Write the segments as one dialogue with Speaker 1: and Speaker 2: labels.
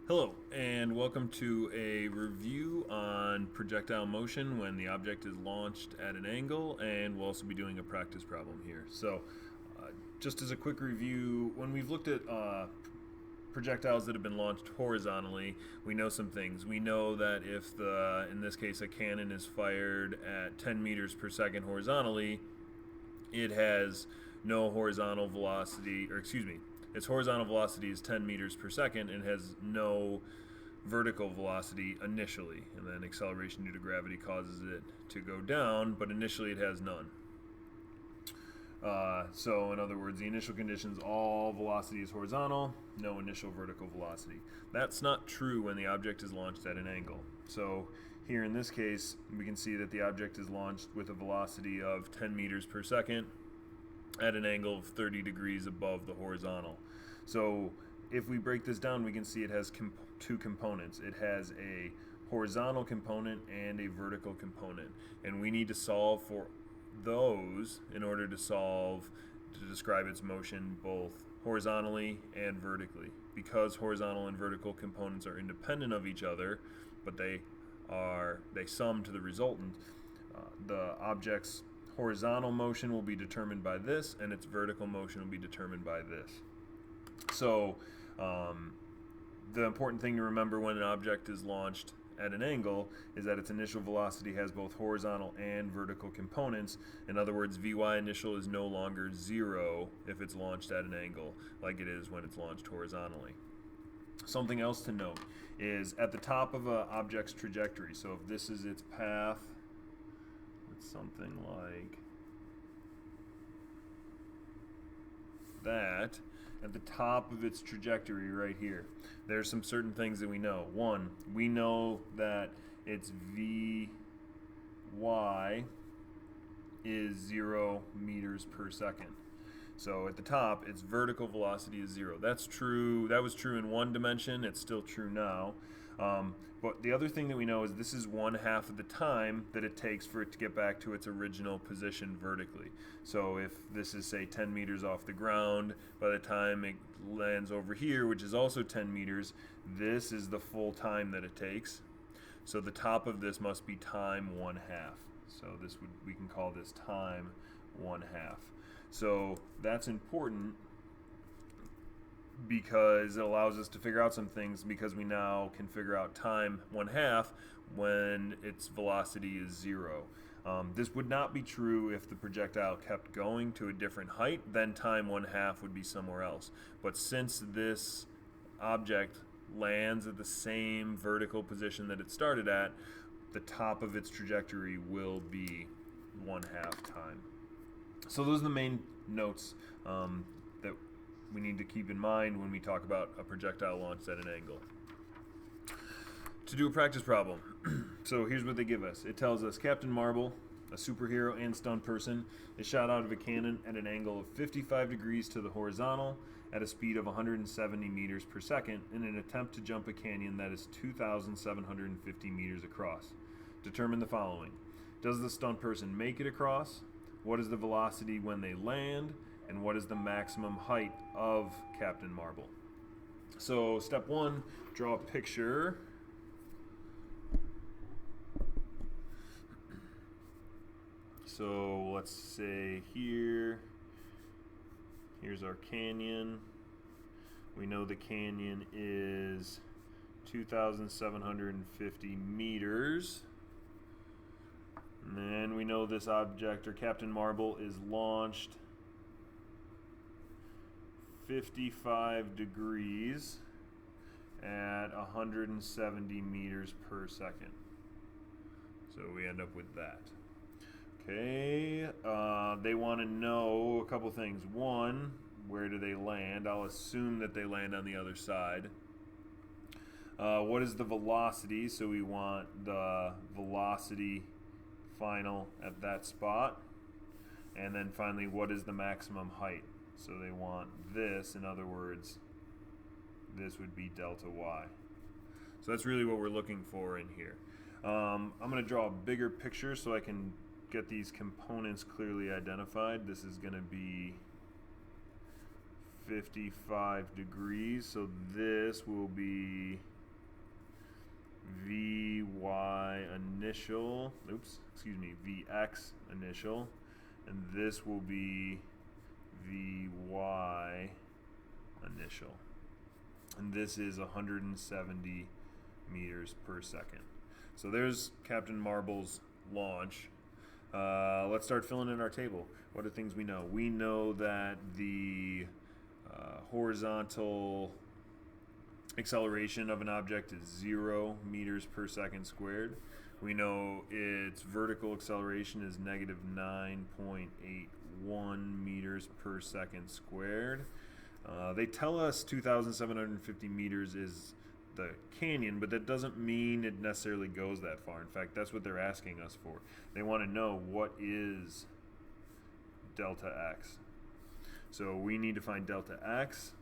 Speaker 1: Hello, and welcome to a review on projectile motion when the object is launched at an angle, and we'll also be doing a practice problem here. So, just as a quick review, when we've looked at projectiles that have been launched horizontally, we know some things. We know that if in this case, a cannon is fired at 10 meters per second horizontally, it has no horizontal velocity, or excuse me, its horizontal velocity is 10 meters per second and has no vertical velocity initially, and then acceleration due to gravity causes it to go down, but initially it has none. So in other words, the initial conditions, all velocity is horizontal, no initial vertical velocity. That's not true when the object is launched at an angle. So here in this case, we can see that the object is launched with a velocity of 10 meters per second at an angle of 30 degrees above the horizontal. So if we break this down, we can see it has two components. It has a horizontal component and a vertical component, and we need to solve for those in order to describe its motion both horizontally and vertically. Because horizontal and vertical components are independent of each other, but they sum to the resultant, the object's horizontal motion will be determined by this, and its vertical motion will be determined by this. So the important thing to remember when an object is launched at an angle is that its initial velocity has both horizontal and vertical components. In other words, Vy initial is no longer zero if it's launched at an angle like it is when it's launched horizontally. Something else to note is at the top of an object's trajectory, so if this is its path, it's something like that. At the top of its trajectory right here, there's some certain things that we know. One, we know that its Vy is 0 meters per second. So at the top, its vertical velocity is 0. That's true. That was true in one dimension. It's still true now. But the other thing that we know is this is 1/2 of the time that it takes for it to get back to its original position vertically. So if this is, say, 10 meters off the ground, by the time it lands over here, which is also 10 meters, this is the full time that it takes. So the top of this must be time 1/2. So we can call this time 1/2. So that's important because it allows us to figure out some things, because we now can figure out time 1/2 when its velocity is 0. This would not be true if the projectile kept going to a different height, then time 1/2 would be somewhere else. But since this object lands at the same vertical position that it started at, the top of its trajectory will be 1/2 time. So those are the main notes that we need to keep in mind when we talk about a projectile launched at an angle. To do a practice problem, so here's what they give us. It tells us Captain Marble, a superhero and stunt person, is shot out of a cannon at an angle of 55 degrees to the horizontal at a speed of 170 meters per second in an attempt to jump a canyon that is 2,750 meters across. Determine the following. Does the stunt person make it across? What is the velocity when they land? And what is the maximum height of Captain Marble? So step one, draw a picture. So let's say here's our canyon. We know the canyon is 2,750 meters. And then we know this object, or Captain Marble, is launched 55 degrees at 170 meters per second. So we end up with that. Okay, they want to know a couple things. One, where do they land? I'll assume that they land on the other side. What is the velocity? So we want the velocity final at that spot. And then finally, what is the maximum height? So they want this, in other words, this would be delta y. So that's really what we're looking for in here. I'm going to draw a bigger picture so I can get these components clearly identified. This is going to be 55 degrees, so this will be Vy initial, Vx initial, and this will be Vy initial. And this is 170 meters per second. So there's Captain Marble's launch. Let's start filling in our table. What are things we know? We know that the horizontal acceleration of an object is 0 meters per second squared. We know its vertical acceleration is negative 9.81 meters per second squared. They tell us 2,750 meters is the canyon, but that doesn't mean it necessarily goes that far. In fact, that's what they're asking us for. They want to know what is delta x. So we need to find delta x.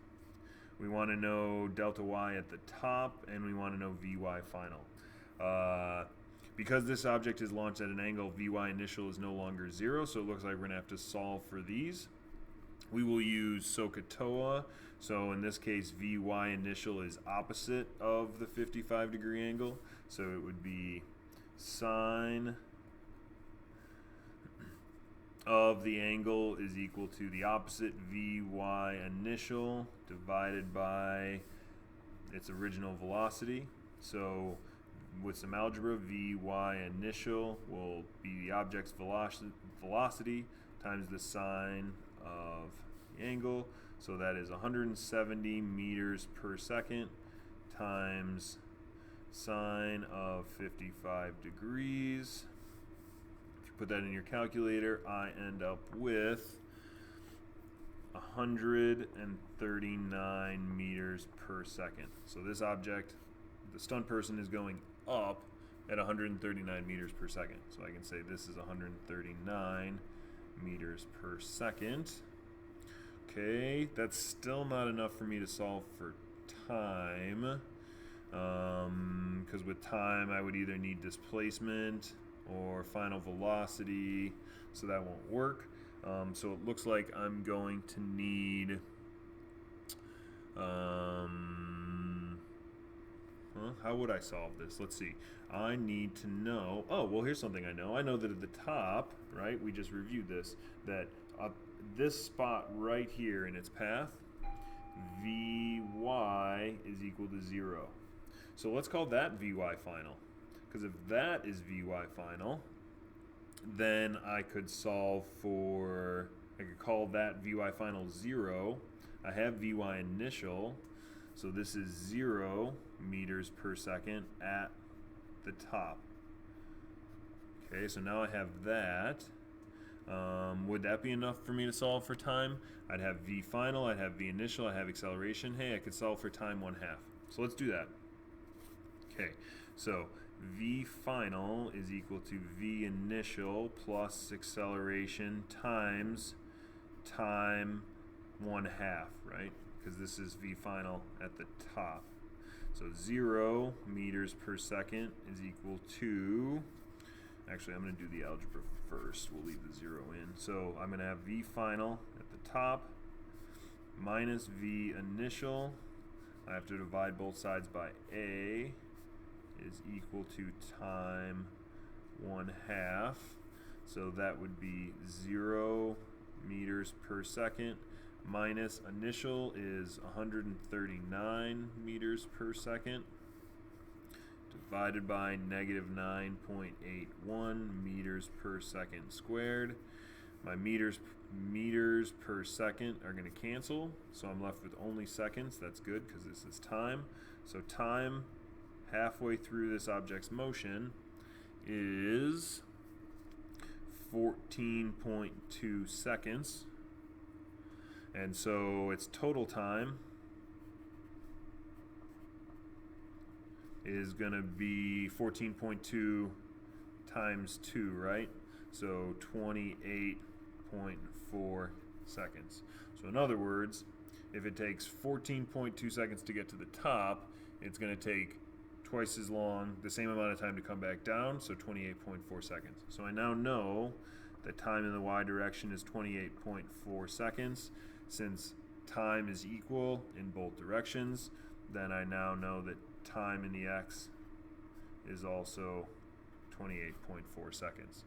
Speaker 1: We want to know delta y at the top, and we want to know Vy final. Because this object is launched at an angle, Vy initial is no longer 0, so it looks like we're going to have to solve for these. We will use SOHCAHTOA. So in this case, Vy initial is opposite of the 55-degree angle. So it would be sine of the angle is equal to the opposite Vy initial divided by its original velocity. So with some algebra, Vy initial will be the object's velocity times the sine of the angle. So that is 170 meters per second times sine of 55 degrees. If you put that in your calculator, I end up with 139 meters per second. So this object, the stunt person, is going up at 139 meters per second. So I can say this is 139 meters per second. Okay, that's still not enough for me to solve for time, because with time I would either need displacement or final velocity, so that won't work. So it looks like I'm going to need how would I solve this? Let's see. I need to know, well, here's something I know. I know that at the top, right, we just reviewed this, that this spot right here in its path, Vy is equal to 0. So let's call that Vy final. Because if that is Vy final, then I could solve for, I could call that Vy final 0. I have Vy initial, so this is 0 meters per second at the top. Okay, so now I have that. Would that be enough for me to solve for time? I'd have V final, I'd have V initial, I'd have acceleration. Hey, I could solve for time 1/2. So let's do that. Okay, so V final is equal to V initial plus acceleration times time 1/2, right? Because this is V final at the top. So 0 meters per second is equal to, actually I'm going to do the algebra first. We'll leave the 0 in. So I'm going to have V final at the top minus V initial. I have to divide both sides by A is equal to time 1/2. So that would be 0 meters per second minus initial is 139 meters per second divided by negative 9.81 meters per second squared. My meters per second are going to cancel, so I'm left with only seconds. That's good because this is time. So time halfway through this object's motion is 14.2 seconds. And so its total time is going to be 14.2 times 2, right? So 28.4 seconds. So in other words, if it takes 14.2 seconds to get to the top, it's going to take twice as long, the same amount of time to come back down, so 28.4 seconds. So I now know that time in the y direction is 28.4 seconds. Since time is equal in both directions, then I now know that time in the x is also 28.4 seconds.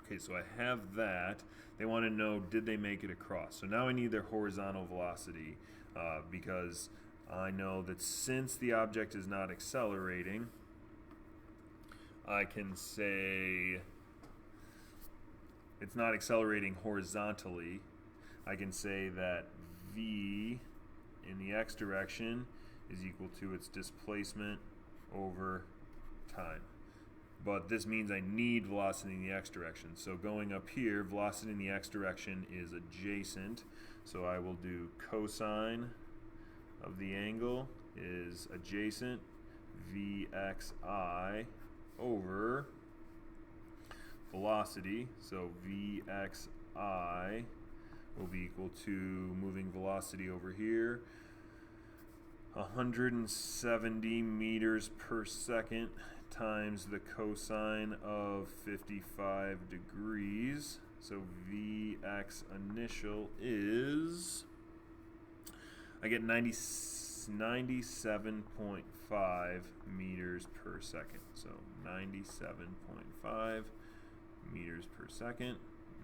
Speaker 1: Okay, so I have that. They want to know, did they make it across? So now I need their horizontal velocity because I know that since the object is not accelerating, I can say it's not accelerating horizontally. I can say that v in the x direction is equal to its displacement over time. But this means I need velocity in the x direction. So going up here, velocity in the x direction is adjacent. So I will do cosine of the angle is adjacent vxi over velocity. So vxi will be equal to moving velocity over here, 170 meters per second times the cosine of 55 degrees. So Vx initial is, I get 97.5 meters per second. So 97.5 meters per second,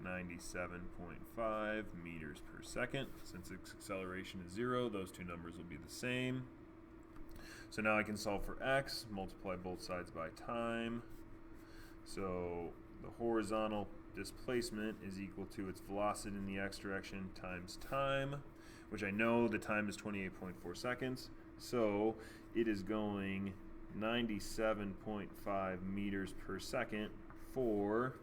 Speaker 1: 97.5 meters per second. Since its acceleration is 0, those two numbers will be the same. So now I can solve for x, multiply both sides by time. So the horizontal displacement is equal to its velocity in the x direction times time, which I know the time is 28.4 seconds. So it is going 97.5 meters per second for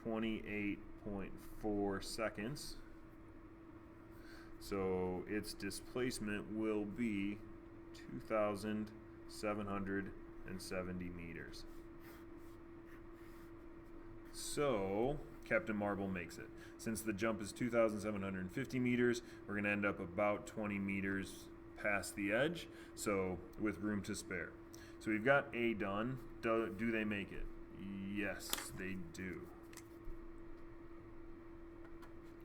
Speaker 1: 28.4 seconds. So its displacement will be 2,770 meters. So Captain Marble makes it. Since the jump is 2,750 meters, we're going to end up about 20 meters past the edge, so with room to spare. So we've got A done. Do they make it? Yes, they do.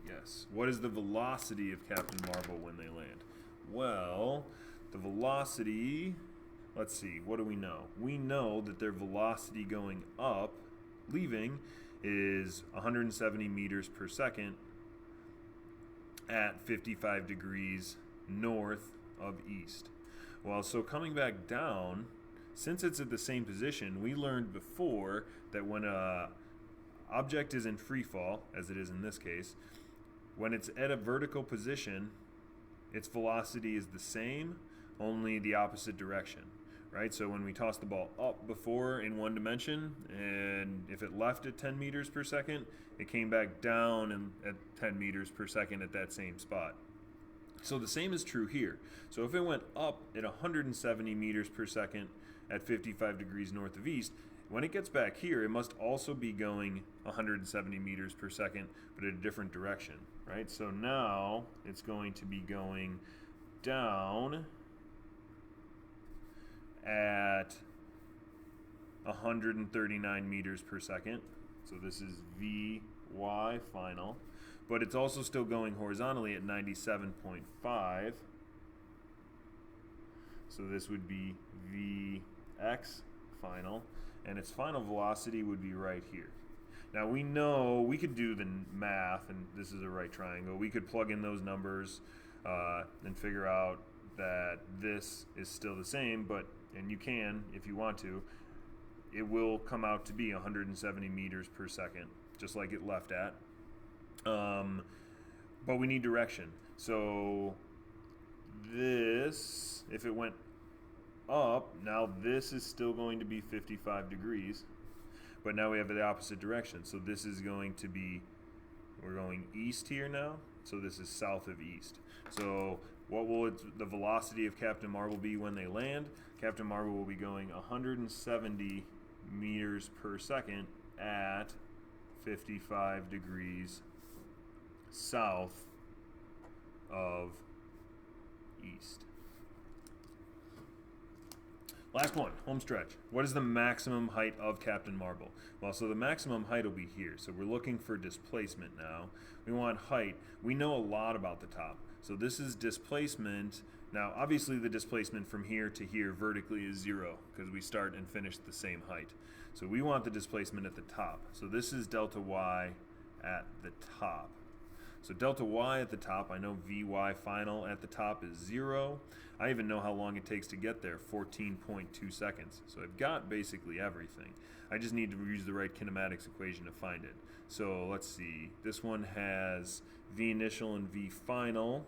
Speaker 1: Yes. What is the velocity of Captain Marble when they land? Well, the velocity, let's see, what do we know? We know that their velocity going up, leaving, is 170 meters per second at 55 degrees north of east. Well, so coming back down, since it's at the same position, we learned before that when a object is in free fall, as it is in this case, when it's at a vertical position, its velocity is the same, only the opposite direction, right? So when we tossed the ball up before in one dimension, and if it left at 10 meters per second, it came back down at 10 meters per second at that same spot. So the same is true here. So if it went up at 170 meters per second at 55 degrees north of east, when it gets back here, it must also be going 170 meters per second, but in a different direction, right? So now it's going to be going down at 139 meters per second. So this is Vy final, but it's also still going horizontally at 97.5. So this would be Vx final, and its final velocity would be right here. Now we know we could do the math, and this is a right triangle. We could plug in those numbers and figure out that this is still the same, and you can, if you want to, it will come out to be 170 meters per second, just like it left at. But we need direction. So this, if it went up, now this is still going to be 55 degrees, but now we have the opposite direction. So this is going to be, we're going east here now, so this is south of east. So what will the velocity of Captain Marble be when they land? Captain Marble will be going 170 meters per second at 55 degrees south of east. Last one, home stretch. What is the maximum height of Captain Marble? Well, so the maximum height will be here. So we're looking for displacement now. We want height. We know a lot about the top. So this is displacement Now, obviously the displacement from here to here vertically is 0 because we start and finish at the same height. So we want the displacement at the top. So this is delta y at the top. So delta y at the top, I know Vy final at the top is 0. I even know how long it takes to get there, 14.2 seconds. So I've got basically everything. I just need to use the right kinematics equation to find it. So let's see, this one has V initial and V final.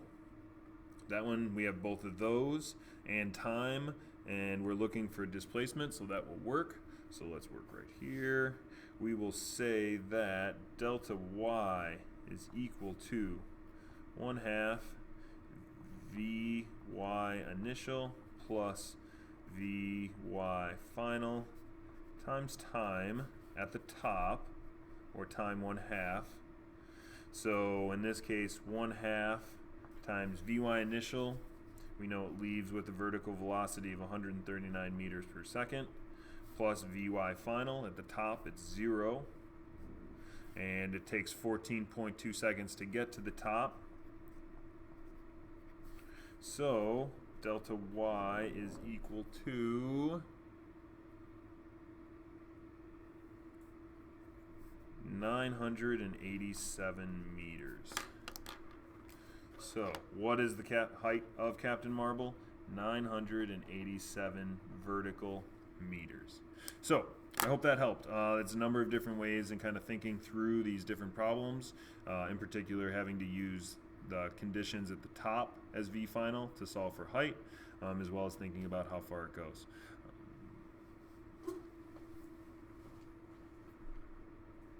Speaker 1: That one, we have both of those and time, and we're looking for displacement, so that will work. So let's work right here. We will say that delta y is equal to 1/2 Vy initial plus Vy final times time at the top, or time 1/2. So in this case, 1/2 times Vy initial, we know it leaves with a vertical velocity of 139 meters per second, plus Vy final, at the top it's 0, and it takes 14.2 seconds to get to the top. So delta y is equal to 987 meters. So, what is the height of Captain Marble? 987 vertical meters. So, I hope that helped. It's a number of different ways in kind of thinking through these different problems, in particular having to use the conditions at the top as V final to solve for height, as well as thinking about how far it goes.